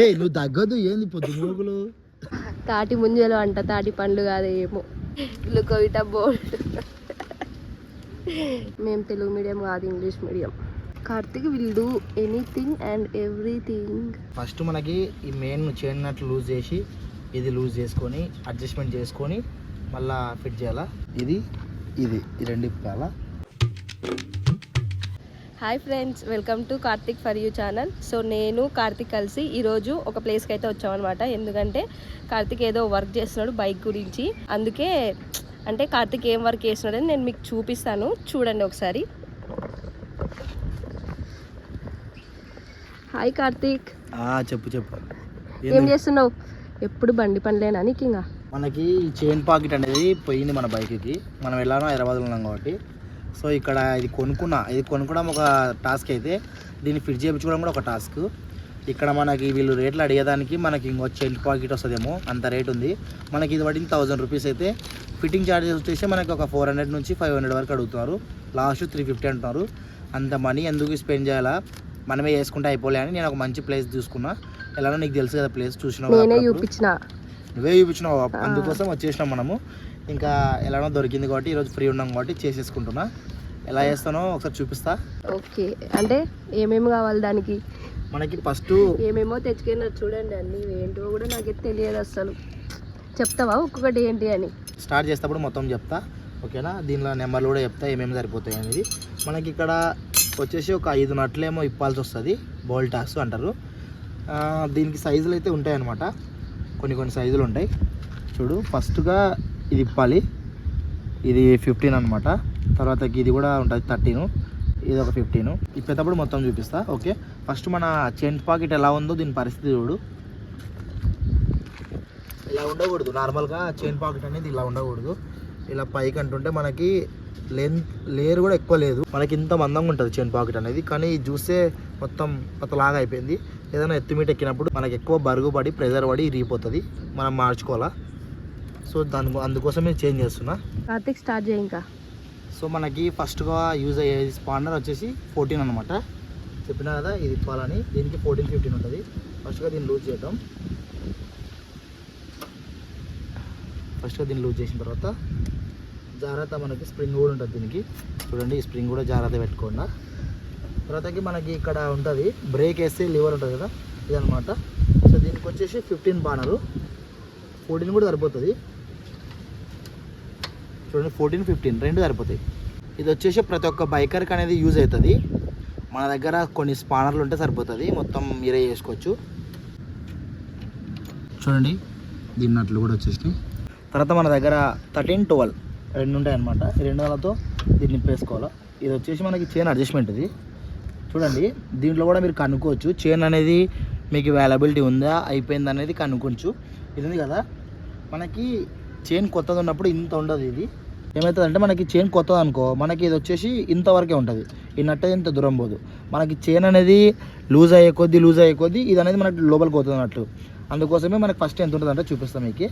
ఏ నువ్వు తగ్గదు ఏంది పొద్దు మూగులు. తాటి ముంజలు అంట, తాటి పండ్లు కాదేమో. గ్లూకోవిటా బోల్డ్. మేము తెలుగు మీడియం కాదు, English medium. Karthik will do anything and everything. First మనకి ఈ మెయిన్ చైన్ నట్లు లూజ్ చేసి ఇది లూజ్ చేసుకొని అడ్జస్ట్మెంట్ చేసుకొని మళ్ళీ ఫిట్ చేయాలా. ఇది ఇది ఈ రెండు ఇప్పాలా. Hi friends, welcome to Karthik for you channel. So నేను కార్తిక్ కలిసి ఈరోజు ఒక ప్లేస్కి అయితే వచ్చామన్నమాట. ఎందుకంటే కార్తిక్ ఏదో వర్క్ చేస్తున్నాడు బైక్ గురించి. అందుకే అంటే కార్తిక్ ఏం వర్క్ చేస్తున్నాడని నేను మీకు చూపిస్తాను, చూడండి ఒకసారి. హాయ్ కార్తిక్. చెప్పు చెప్పు, ఏం చేస్తున్నావు? ఎప్పుడు బండి పనిలేనా నీకు? ఇంకా మనకి చైన్ పాకెట్ అనేది పోయింది మన బైక్కి. మనం వెళ్ళాను హైదరాబాద్లో ఉన్నాం కాబట్టి. సో ఇక్కడ ఇది కొనుక్కోవడం ఒక టాస్క్ అయితే దీన్ని ఫిట్ చేయించుకోవడం కూడా ఒక టాస్క్. ఇక్కడ మనకి వీళ్ళు రేట్లు అడిగేదానికి మనకి ఇంకో చైన్ పాకెట్ వస్తుందేమో అంత రేట్ ఉంది. మనకి ఇది పడింది 1000 రూపీస్. అయితే ఫిట్టింగ్ ఛార్జెస్ వచ్చేసి మనకి ఒక 400 నుంచి 500 వరకు అడుగుతున్నారు. లాస్ట్ 350 అంటున్నారు. అంత మనీ ఎందుకు స్పెండ్ చేయాలా, మనమే చేసుకుంటే అయిపోలే అని నేను ఒక మంచి ప్లేస్ చూసుకున్నా. ఎలానో నీకు తెలుసు కదా, ప్లేస్ చూసినావు, నువ్వే చూపించినావు, అందుకోసం వచ్చేసినాం మనము. ఇంకా ఎలానో దొరికింది కాబట్టి ఈరోజు ఫ్రీ ఉన్నాం కాబట్టి చేసేసుకుంటున్నా. ఎలా చేస్తానో ఒకసారి చూపిస్తా. ఓకే, అంటే ఏమేమి కావాలి దానికి? మనకి ఫస్ట్ ఏమేమో తెచ్చుకున్నారు చూడండి, అన్ని ఏంటో కూడా నాకైతే తెలియదు అసలు. చెప్తావా ఒక్కొక్కటి ఏంటి అని? స్టార్ట్ చేసేటప్పుడు మొత్తం చెప్తా, ఓకేనా? దీనిలో నెంబర్లు కూడా చెప్తా ఏమేమి సరిపోతాయి అనేది. మనకి ఇక్కడ వచ్చేసి ఒక 5 నట్లేమో ఇప్పాల్సి వస్తుంది, బోల్టాస్ అంటారు. దీనికి సైజులు అయితే ఉంటాయన్నమాట, కొన్ని సైజులు ఉంటాయి. చూడు, ఫస్ట్గా ఇది ఇప్పాలి, ఇది 15 అనమాట. తర్వాతకి ఇది కూడా ఉంటుంది 13, ఇది ఒక 15. ఇప్పేటప్పుడు మొత్తం చూపిస్తా, ఓకే? ఫస్ట్ మన చైన్ పాకెట్ ఎలా ఉందో దీని పరిస్థితి చూడు. ఇలా ఉండకూడదు, నార్మల్గా చైన్ పాకెట్ అనేది ఇలా ఉండకూడదు. ఇలా పైకి అంటుంటే మనకి లేయర్ కూడా ఎక్కువ లేదు. మనకి ఇంత మందంగా ఉంటుంది చైన్ పాకెట్ అనేది, కానీ చూస్తే మొత్తం కొత్తలాగా అయిపోయింది. ఏదైనా ఎత్తిమీట ఎక్కినప్పుడు మనకి ఎక్కువ బరుగు పడి ప్రెజర్ పడి ఇరిగిపోతుంది, మనం మార్చుకోవాలా. సో అందుకోసం నేను చేంజ్ చేస్తున్నా. కార్తిక్ స్టార్ట్ చేయి ఇంకా. సో మనకి ఫస్ట్గా యూజ్ అయ్యే స్పాన్నర్ వచ్చేసి 14 అనమాట. చెప్పినా కదా ఇది ఇప్పాలని. దీనికి 14, 15 ఉంటుంది. ఫస్ట్గా దీన్ని లూజ్ చేద్దాం. ఫస్ట్గా దీన్ని లూజ్ చేసిన తర్వాత జాగ్రత్త, మనకి స్ప్రింగ్ కూడా ఉంటుంది దీనికి. చూడండి, ఈ స్ప్రింగ్ కూడా జాగ్రత్త పెట్టుకోండి. తర్వాతకి మనకి ఇక్కడ ఉంటుంది బ్రేక్ వేస్తే లివర్ ఉంటుంది కదా, ఇదనమాట. సో దీనికి వచ్చేసి 15 బానరు, 14 కూడా సరిపోతుంది. చూడండి, 14, 15 రెండు సరిపోతాయి. ఇది వచ్చేసి ప్రతి ఒక్క బైకర్కి అనేది యూజ్ అవుతుంది. మన దగ్గర కొన్ని స్పానర్లు ఉంటే సరిపోతుంది, మొత్తం మీరే చేసుకోవచ్చు. చూడండి, దీని నట్లు కూడా వచ్చేసినాయి. తర్వాత మన దగ్గర 13, 12 రెండు ఉంటాయి అనమాట. ఈ రెండు వాళ్ళతో దీన్ని నింపేసుకోవాలి. ఇది వచ్చేసి మనకి చైన్ అడ్జస్ట్మెంట్. ఇది చూడండి, దీంట్లో కూడా మీరు కనుక్కోవచ్చు చైన్ అనేది మీకు అవైలబిలిటీ ఉందా అయిపోయింది అనేది కనుక్కోవచ్చు. ఇది ఉంది కదా, మనకి చైన్ కొత్తది ఉన్నప్పుడు ఇంత ఉండదు. ఇది ఏమవుతుందంటే మనకి చైన్ కొత్తది అనుకో, మనకి ఇది వచ్చేసి ఇంతవరకే ఉంటుంది, ఈ నట్టు ఇంత దూరం పోదు. మనకి చైన్ అనేది లూజ్ అయ్యే కొద్దీ ఇది అనేది మనకి లోపలికి పోతుంది అన్నట్లు. అందుకోసమే మనకి ఫస్ట్ ఎంత ఉంటుంది అంటే చూపిస్తాం మీకు.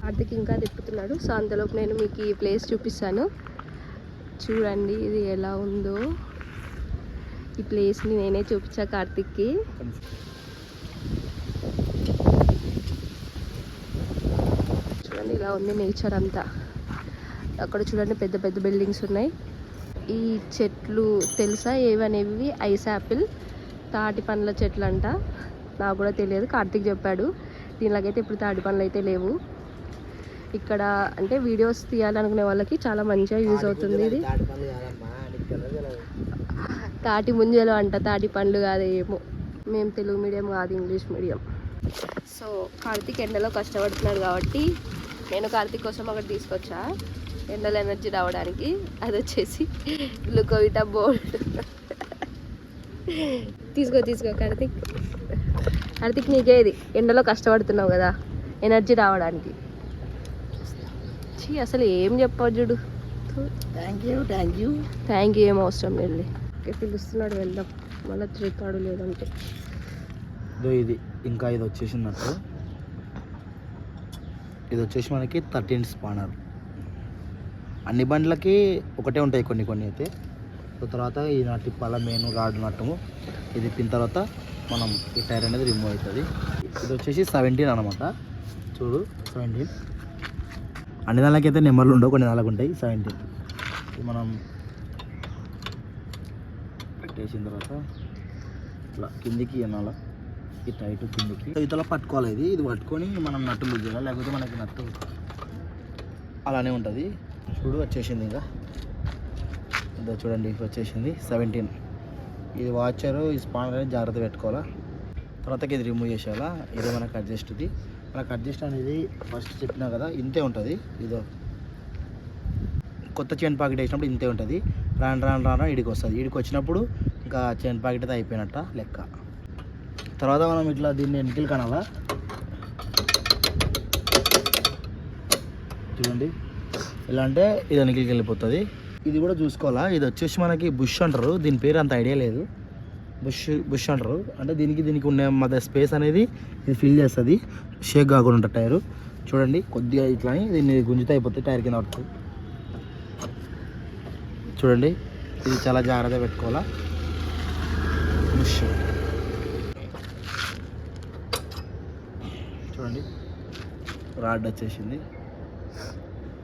కార్తిక్ ఇంకా తిప్పుతున్నాడు. సో అంతలోపు నేను మీకు ఈ ప్లేస్ చూపిస్తాను, చూడండి ఇది ఎలా ఉందో. ఈ ప్లేస్ని నేనే చూపించా కార్తిక్కి. చూడండి, ఇలా ఉంది నేచర్ అంతా. అక్కడ చూడండి పెద్ద పెద్ద బిల్డింగ్స్ ఉన్నాయి. ఈ చెట్లు తెలుసా ఏవనేవి? ఐస్ యాపిల్, తాటి పండ్ల చెట్లు అంట. నాకు కూడా తెలియదు, కార్తిక్ చెప్పాడు. దీనిలాగైతే ఇప్పుడు తాటి పండ్లు అయితే లేవు ఇక్కడ. అంటే వీడియోస్ తీయాలనుకునే వాళ్ళకి చాలా మంచిగా యూజ్ అవుతుంది ఇది. తాటి ముంజలు అంట, తాటి పండ్లు కాదేమో. మేము తెలుగు మీడియం కాదు, ఇంగ్లీష్ మీడియం. సో కార్తిక్ ఎండలో కష్టపడుతున్నాడు కాబట్టి నేను కార్తిక్ కోసం ఒకటి తీసుకొచ్చా, ఎండలో ఎనర్జీ రావడానికి. అది వచ్చేసి గ్లూకోవిటా బోల్డ్. తీసుకో కార్తిక్ నీకేది? ఎండలో కష్టపడుతున్నావు కదా, ఎనర్జీ రావడానికి. అసలు ఏం చెప్పవు చూడు. థ్యాంక్ యూ ఏం అవసరం లేదు. ఓకే, పిలుస్తున్నాడు, వెళ్దాం. మళ్ళీ తిరుగుతాడు లేదంటే. ఇది ఇంకా ఇది వచ్చేసినట్టు. ఇది వచ్చేసి మనకి 13 స్పానర్. అన్ని బండ్లకి ఒకటే ఉంటాయి, కొన్ని అయితే. తర్వాత ఈ నట్టు ఇప్పాల మెయిన్ రాడ్ నట్టము. ఇది తిన్న తర్వాత మనం ఈ టైర్ అనేది రిమూవ్ అవుతుంది. ఇది వచ్చేసి 17 అనమాట. చూడు 17. అన్ని నెలలకైతే నెంబర్లు ఉండవు, కొన్ని నెలలకు ఉంటాయి. 17 ఇది మనం పెట్టేసిన తర్వాత ఇట్లా కిందికి అనాల, ఈ టైట్ కిందికి ఇతలా పట్టుకోవాలి. ఇది పట్టుకొని మనం నట్టు లూజ్ చేయాలి, లేకపోతే మనకి నట్టు అలానే ఉంటుంది. చూడు వచ్చేసింది. ఇంకా ఇదో చూడండి వచ్చేసింది 17. ఇది వాచరు, ఈ స్పానర్ అనేది జాగ్రత్త పెట్టుకోవాలా. తర్వాతకి ఇది రిమూవ్ చేసేయాలా. ఇదే మనకు అడ్జస్ట్. ఇది మనకు అడ్జస్ట్ అనేది ఫస్ట్ చెప్పినా కదా ఇంతే ఉంటుంది. ఇదో కొత్త చైన్ పాకెట్ వేసినప్పుడు ఇంతే ఉంటుంది. రాను రాను రాను ఇడికి వస్తుంది. ఇడికి వచ్చినప్పుడు ఇంకా చైన్ పాకెట్ అయితే అయిపోయినట్ట లెక్క. తర్వాత మనం ఇట్లా దీన్ని ఎన్నికలు కనాలా. చూడండి ఎలా అంటే ఇది ఎన్నికలకి వెళ్ళిపోతుంది. ఇది కూడా చూసుకోవాలా. ఇది వచ్చేసి మనకి బుష్ అంటారు, దీని పేరు అంత ఐడియా లేదు. బుష్ అంటారు అంటే దీనికి ఉన్న మధ్య స్పేస్ అనేది ఇది ఫిల్ చేస్తుంది, షేక్ కాకుండా ఉంటుంది టైరు. చూడండి కొద్దిగా ఇట్లా దీన్ని గుంజితే అయిపోతుంది, టైర్ కింద పడుతుంది. చూడండి ఇది చాలా జాగ్రత్తగా పెట్టుకోవాలా. బుష్ చూడండి రాడ్ వచ్చేసింది.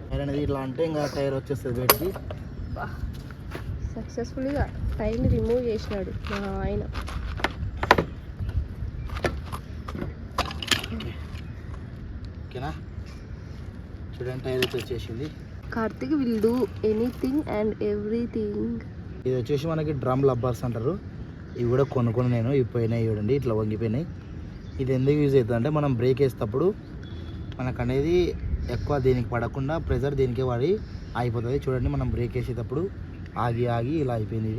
టైర్ అనేది ఇట్లా అంటే ఇంకా టైర్ వచ్చేస్తుంది బయటికి. సక్సెస్ఫుల్గా టైర్ని రిమూవ్ చేసినాడు మా ఆయన. ఓకేనా, చూడండి టైర్ అయితే వచ్చేసింది. Karthik will do anything and everything. ఇది వచ్చేసి మనకి డ్రమ్ లబ్బర్స్ అంటారు. ఇవి కూడా కొనుక్కొని నేను ఇవి పోయినాయి చూడండి, ఇట్లా వంగిపోయినాయి. ఇది ఎందుకు యూజ్ అవుతుంది అంటే మనం బ్రేక్ వేసేటప్పుడు మనకు అనేది ఎక్కువ దీనికి పడకుండా ప్రెజర్ దీనికే పడి ఆగిపోతుంది. చూడండి మనం బ్రేక్ వేసేటప్పుడు ఆగి ఇలా అయిపోయింది.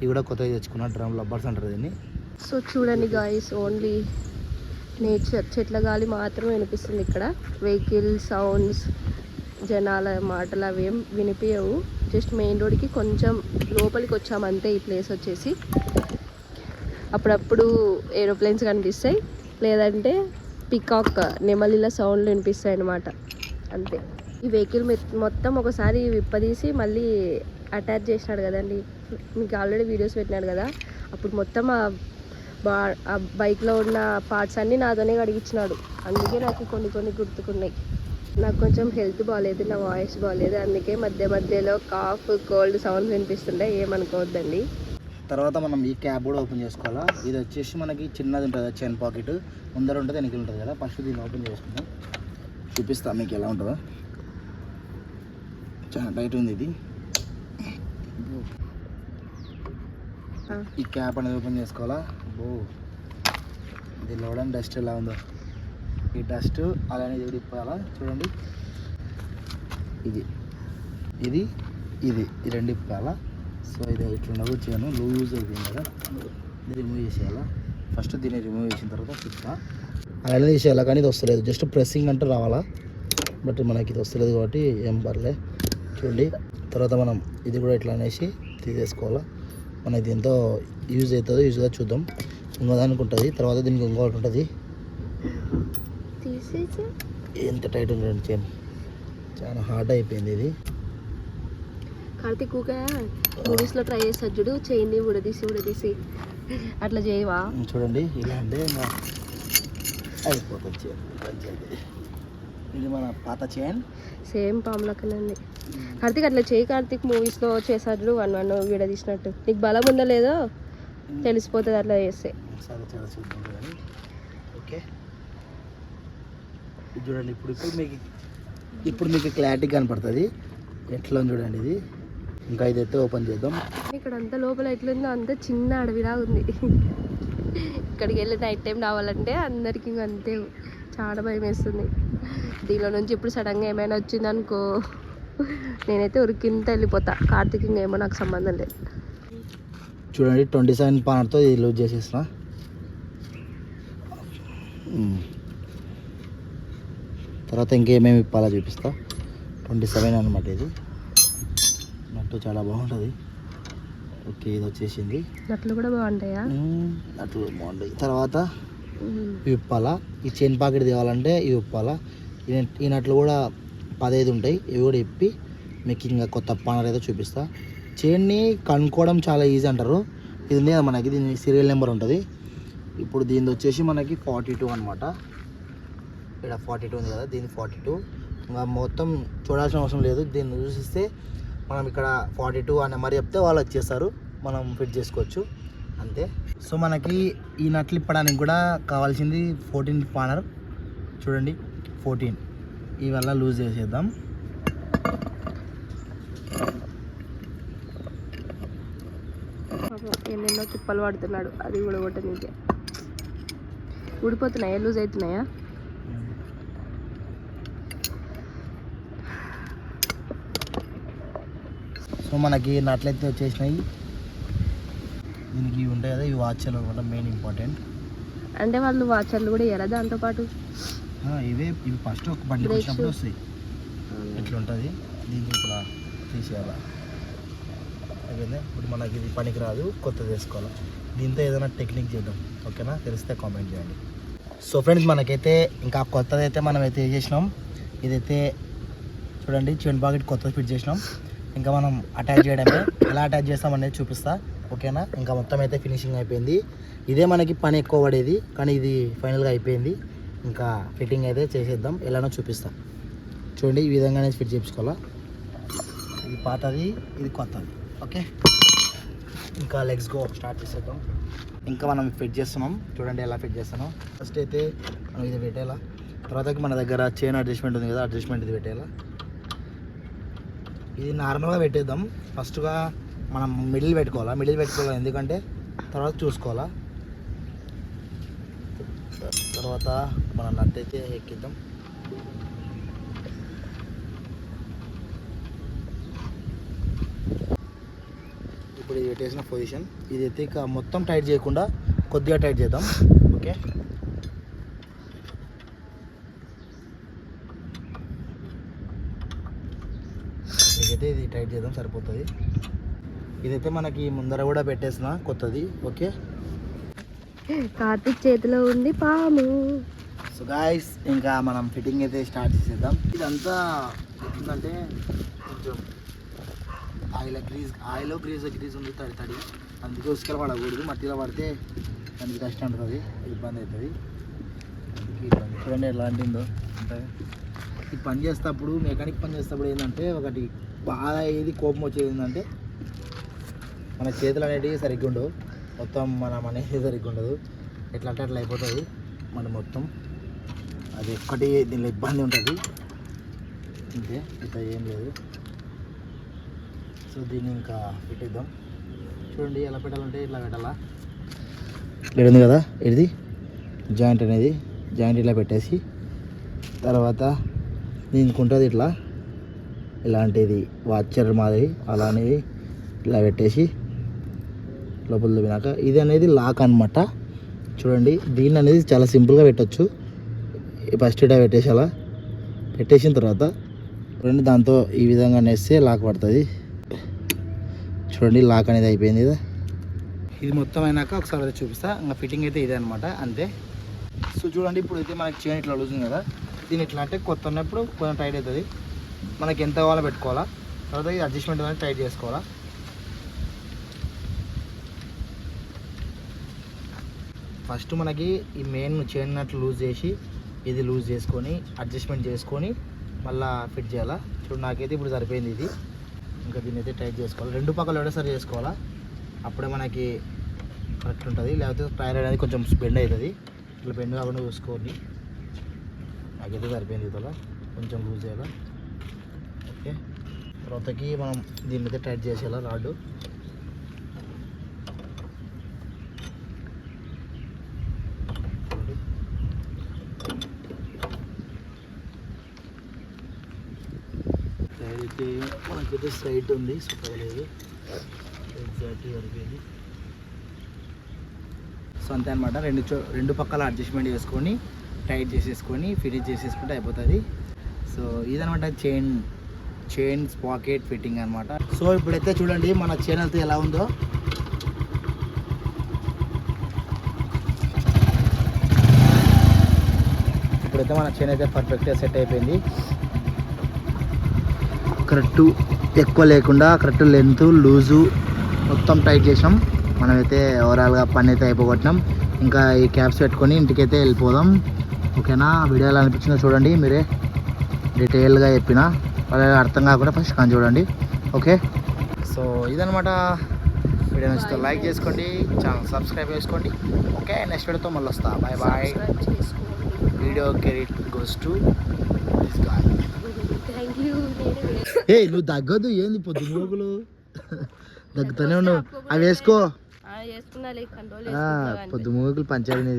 ఇది కూడా కొత్తగా తెచ్చుకున్న డ్రమ్ లబ్బర్స్ అంటారు దీన్ని. సో చూడండి గాయస్, ఓన్లీ నేచర్, చెట్ల గాలి మాత్రమే వినిపిస్తుంది ఇక్కడ. వెహికల్ సౌండ్స్, జనాల మాటలు అవేం వినిపించవు. జస్ట్ మెయిన్ రోడ్కి కొంచెం లోపలికి వచ్చామంతే. ఈ ప్లేస్ వచ్చేసి అప్పుడప్పుడు ఏరోప్లేన్స్ కనిపిస్తాయి, లేదంటే పికాక్ నెమలిల సౌండ్లు వినిపిస్తాయి అన్నమాట, అంతే. ఈ వెహికల్ మొత్తం ఒకసారి విప్పదీసి మళ్ళీ అటాచ్ చేసినాడు కదండి, మీకు ఆల్రెడీ వీడియోస్ పెట్టినాడు కదా. అప్పుడు మొత్తం ఆ బైక్లో ఉన్న పార్ట్స్ అన్నీ నాతోనే కడిగించినాడు. అందుకే నాకు కొన్ని గుర్తుకున్నాయి. నాకు కొంచెం హెల్త్ బాగాలేదు, నా వాయిస్ బాగాలేదు, అందుకే మధ్యలో కాఫ్ కోల్డ్ సౌండ్స్ వినిపిస్తుండే, ఏమనుకోవద్దండి. తర్వాత మనం ఈ క్యాబ్ కూడా ఓపెన్ చేసుకోవాలా. ఇది వచ్చేసి మనకి చిన్నది ఉంటుంది, చైన్ పాకెట్ ముందర ఉంటుంది, వెనక ఉంటుంది కదా. ఫస్ట్ దీన్ని ఓపెన్ చేసుకుందాం, చూపిస్తాను మీకు ఎలా ఉంటుందో. చాలా టైట్ ఉంది ఇది. ఈ క్యాప్ అనేది ఓపెన్ చేసుకోవాలా. ఇది లోడ్ అండ్ డస్ట్ ఎలా ఉందో, ఈ డస్ట్ అలానే ఇది ఇప్పాలా. చూడండి ఇది ఈ రెండు ఇప్పాలా. సో ఇది ఇట్లా వచ్చాను, లూజ్ అయిపోయింది కదా, ఇది రిమూవ్ చేసేయాలా. ఫస్ట్ దీన్ని రిమూవ్ చేసిన తర్వాత చెప్తా అలానే తీసేయాలా. కానీ ఇది వస్తలేదు, జస్ట్ ప్రెస్సింగ్ అంటే రావాలా. బట్ మనకి ఇది వస్తలేదు కాబట్టి ఏం పర్లే. చూడండి తర్వాత మనం ఇది కూడా ఇట్లా అనేసి తీసేసుకోవాలా. మనకి దీంతో యూజ్ అవుతుందో యూజ్గా చూద్దాం. ఇంకోదానికి ఉంటుంది, తర్వాత దీనికి ఇంకోటి ఉంటుంది. ఎంత టైట్ ఉంది చైన్, చాలా హార్డ్ అయిపోయింది ఇది. కార్తీక్ మూవీస్లో ట్రై చేస్తాడు చూడు, చైన్ని ఉడదీసి అట్లా చేయవా. చూడండి ఇలా అంటే అయిపోతుంది చైన్. ఇది మన పాత చైన్, సేమ్ పామ్ లెక్కనండి. కార్తీక్ అట్లా చేయి. కార్తీక్ మూవీస్లో చేశాడు చూడు, వన్ విడదీసినట్టు. నీకు బలం ఉందో లేదో తెలిసిపోతుంది అట్లా చేస్తే. సరే చాలా చూద్దాం కానీ. ఓకే ఇది చూడండి, ఇప్పుడు మీకు క్లారిటీ కనపడుతుంది ఎట్లా ఉంది చూడండి. ఇది ఇంకా ఇదైతే ఓపెన్ చేద్దాం. ఇక్కడ అంతా లోపల ఎట్లుందో అంత చిన్న అడవిలా ఉంది. ఇక్కడికి వెళ్ళి నైట్ టైం రావాలంటే అందరికి ఇంక అంతే, చాలా భయం వేస్తుంది. దీనిలో నుంచి ఇప్పుడు సడన్గా ఏమైనా వచ్చిందనుకో, నేనైతే ఉరికింత వెళ్ళిపోతా. కార్తీక్ ఇంకేమో నాకు సంబంధం లేదు. చూడండి 27 పానర్తో ఇది లూజ్ చేసేసిన. తర్వాత ఇంకేమేమి ఇప్పాలో చూపిస్తా. 27 అనమాట ఇది. నట్టు చాలా బాగుంటుంది. ఓకే ఇది వచ్చేసింది. నట్లు కూడా బాగుంటాయా? నట్లు బాగుంటాయి. తర్వాత ఇవి ఇప్పాలా. ఈ చైన్ పాకెట్ తేవాలంటే ఇవి ఇప్పాలా. ఈ నట్లు కూడా 15 ఉంటాయి. ఇవి కూడా ఇప్పి మీకు ఇంకా కొత్త పానర్ అయితే చూపిస్తా. చైన్ని కనుక్కోవడం చాలా ఈజీ అంటారు. ఇది ఉంది కదా మనకి, దీని సీరియల్ నెంబర్ ఉంటుంది. ఇప్పుడు దీని వచ్చేసి మనకి 42 అనమాట. ఇక్కడ 42 ఉంది కదా, దీని 42. ఇంకా మొత్తం చూడాల్సిన అవసరం లేదు, దీన్ని చూసిస్తే మనం ఇక్కడ 42 అనే మరి చెప్తే వాళ్ళు వచ్చేస్తారు, మనం ఫిట్ చేసుకోవచ్చు అంతే. సో మనకి ఈ నట్లు ఇప్పడానికి కూడా కావాల్సింది 14 పానర్. చూడండి 14 ఇవల్ల లూజ్ చేసేద్దాం. ఎన్నెన్నో తిప్పలు పడుతున్నాడు, అది కూడా ఒకటి నీకే. ఊడిపోతున్నాయా, లూజ్ అవుతున్నాయా? సో మనకి నట్లయితే వచ్చేసినాయి. దీనికి ఇవి ఉంటాయి కదా, ఇవి వాచర్లు అనమాట, మెయిన్ ఇంపార్టెంట్. అంటే వాళ్ళు వాచర్లు కూడా ఇవ్వరా దాంతోపాటు? ఇవి ఫస్ట్ ఒక బండి వచ్చినప్పుడు వస్తాయి. ఇట్లా ఉంటుంది, దీనికి ఇట్లా తీసేయాలి. అయిపోయింది. ఇప్పుడు మనకి ఇది పనికి రాదు, కొత్తది వేసుకోవాలి. దీంతో ఏదైనా టెక్నిక్ చేద్దాం, ఓకేనా? తెలిస్తే కామెంట్ చేయండి. సో ఫ్రెండ్స్, మనకైతే ఇంకా కొత్తది అయితే మనం అయితే చేసినాం. ఇదైతే చూడండి చైన్ పాకెట్ కొత్తది ఫిట్ చేసినాం. ఇంకా మనం అటాచ్ చేయడమే, ఎలా అటాచ్ చేస్తాం అనేది చూపిస్తా, ఓకేనా? ఇంకా మొత్తం అయితే ఫినిషింగ్ అయిపోయింది. ఇదే మనకి పని ఎక్కువ పడేది, కానీ ఇది ఫైనల్గా అయిపోయింది. ఇంకా ఫిట్టింగ్ అయితే చేసేద్దాం, ఎలానో చూపిస్తా. చూడండి ఈ విధంగానే ఫిట్ చేయించుకోవాలా. ఇది పాతది, ఇది కొత్తది, ఓకే? ఇంకా లెగ్స్ గో స్టార్ట్ చేసేద్దాం. ఇంకా మనం ఫిట్ చేస్తున్నాం, చూడండి ఎలా ఫిట్ చేస్తున్నాం. ఫస్ట్ అయితే మనం ఇది పెట్టేలా, తర్వాతకి మన దగ్గర చైన్ అడ్జస్ట్మెంట్ ఉంది కదా, అడ్జస్ట్మెంట్ ఇది పెట్టేలా. ఇది నార్మల్గా పెట్టేద్దాం. ఫస్ట్గా మనం మిడిల్ పెట్టుకోవాలి, ఎందుకంటే తర్వాత చూసుకోవాలా. తర్వాత మన నట్ అయితే ఎక్కిద్దాం. ఇప్పుడు ఇది పెట్టేసిన పొజిషన్, ఇది అయితే ఇక మొత్తం టైట్ చేయకుండా కొద్దిగా టైట్ చేద్దాం, ఓకే? ఇదైతే ఇది టైట్ చేద్దాం, సరిపోతుంది. ఇదైతే మనకి ముందర కూడా పెట్టేసిన కొత్తది, ఓకే? కార్తీక్ చేతిలో ఉంది పాము. సో గాయ్స్, ఇంకా మనం ఫిట్టింగ్ అయితే స్టార్ట్ చేసేద్దాం. ఇదంతా ఏంటంటే కొంచెం ఆయిల్ గ్రీజ్ ఉంది, తడి. అందుకే ఉసుకలు పడకూడదు, మట్టిలో పడితే దానికి కష్టం ఉంటుంది, ఇబ్బంది అవుతుంది. చూడండి ఎలాంటిందో అంటే ఈ పని చేసేటప్పుడు, మెకానిక్ పని చేసేటప్పుడు ఏంటంటే ఒకటి బాగా ఏది కోపం వచ్చేది ఏంటంటే మన చేతులు అనేటివి సరిగ్గా ఉండవు, మొత్తం మనం అనేది సరిగ్గా ఉండదు. ఎట్లా అంటే అట్లా అయిపోతుంది మన మొత్తం. అది ఒక్కటి దీనిలో ఇబ్బంది ఉంటుంది అంతే, ఇట్లా ఏం లేదు. సో దీన్ని ఇంకా పెట్టిద్దాం. చూడండి ఎలా పెట్టాలంటే ఇట్లా పెట్టాలా. ఇక్కడ ఉంది కదా ఇది జాయింట్ అనేది, జాయింట్ ఇలా పెట్టేసి తర్వాత దీనికి ఉంటుంది ఇట్లా ఇలాంటిది వాచర్ మాదిరి, అలా అనేది ఇలా పెట్టేసి లోపల దువ్వినాక ఇది అనేది లాక్ అనమాట. చూడండి దీన్ని అనేది చాలా సింపుల్గా పెట్టచ్చు. ఫస్ట్ ఇటా పెట్టేసి అలా పెట్టేసిన తర్వాత చూడండి దాంతో ఈ విధంగా నేస్తే లాక్ పడుతుంది. చూడండి లాక్ అనేది అయిపోయింది కదా. ఇది మొత్తం అయినాక ఒకసారి అయితే చూపిస్తా. ఇంకా ఫిట్టింగ్ అయితే ఇదే అనమాట, అంతే. సో చూడండి ఇప్పుడు అయితే మనకి చైన్ ఇట్లా లూజ్ ఉంది కదా, దీన్ని ఇట్లా అంటే కొత్త ఉన్నప్పుడు కొంచెం టైట్ అవుతుంది. మనకి ఎంత కావాలో పెట్టుకోవాలా, తర్వాత ఇది అడ్జస్ట్మెంట్ అనేది టైట్ చేసుకోవాలా. ఫస్ట్ మనకి ఈ మెయిన్ చైన్ నట్లు లూజ్ చేసి ఇది లూజ్ చేసుకొని అడ్జస్ట్మెంట్ చేసుకొని మళ్ళీ ఫిట్ చేయాలా. చూడు నాకైతే ఇప్పుడు సరిపోయింది ఇది. ఇంకా దీన్ని అయితే టైట్ చేసుకోవాలి, రెండు పక్కల ఒకటేసారి చేసుకోవాలా, అప్పుడే మనకి కరెక్ట్ ఉంటుంది. లేకపోతే టైర్ అనేది కొంచెం బెండ్ అవుతుంది, ఇట్లా బెండ్ కాకుండా చూసుకోండి. నాకైతే సరిపోయింది, ఇట్లా కొంచెం లూజ్ చేయాలా, ఓకే? తర్వాతకి మనం దీన్ని అయితే టైట్ చేసేయాలా రాడ్డు. అయితే మనకైతే స్ట్రైట్ ఉంది, సుఖలేదు, ఎగ్జాక్ట్గా సరిపోయింది. సో అంతే అనమాట. రెండు పక్కల అడ్జస్ట్మెంట్ చేసుకొని టైట్ చేసేసుకొని ఫినిష్ చేసేసుకుంటే అయిపోతుంది. సో ఇదనమాట చైన్ పాకెట్ ఫిట్టింగ్ అనమాట. సో ఇప్పుడైతే చూడండి మన చైన్ అయితే ఎలా ఉందో. ఇప్పుడైతే మన చైన్ అయితే పర్ఫెక్ట్గా సెట్ అయిపోయింది. కరెక్ట్ ఎక్కువ లేకుండా కరెక్ట్ లెంత్ లూజు మొత్తం టైట్ చేసాం. మనమైతే ఓవరాల్గా పని అయితే అయిపోగొట్టినాం. ఇంకా ఈ క్యాప్స్ పెట్టుకొని ఇంటికైతే వెళ్ళిపోదాం. ఓకేనా? వీడియో ఎలా అనిపించిందో చూడండి, మీరే డీటెయిల్గా చెప్పిన వాళ్ళకి అర్థం కాకుండా ఫస్ట్ కానీ చూడండి. ఓకే, సో ఇదనమాట. వీడియో నచ్చితే లైక్ చేసుకోండి, ఛానల్ సబ్స్క్రైబ్ చేసుకోండి. ఓకే, నెక్స్ట్ వీడియోతో మళ్ళీ వస్తా. Bye bye. Video credit goes to this guy. ఏ నువ్వు తగ్గదు ఏంది పొద్దు మూగులు దగ్గుతానే ఉన్నావు. అవి వేసుకో, పొద్దు మూగులు పంచాలి.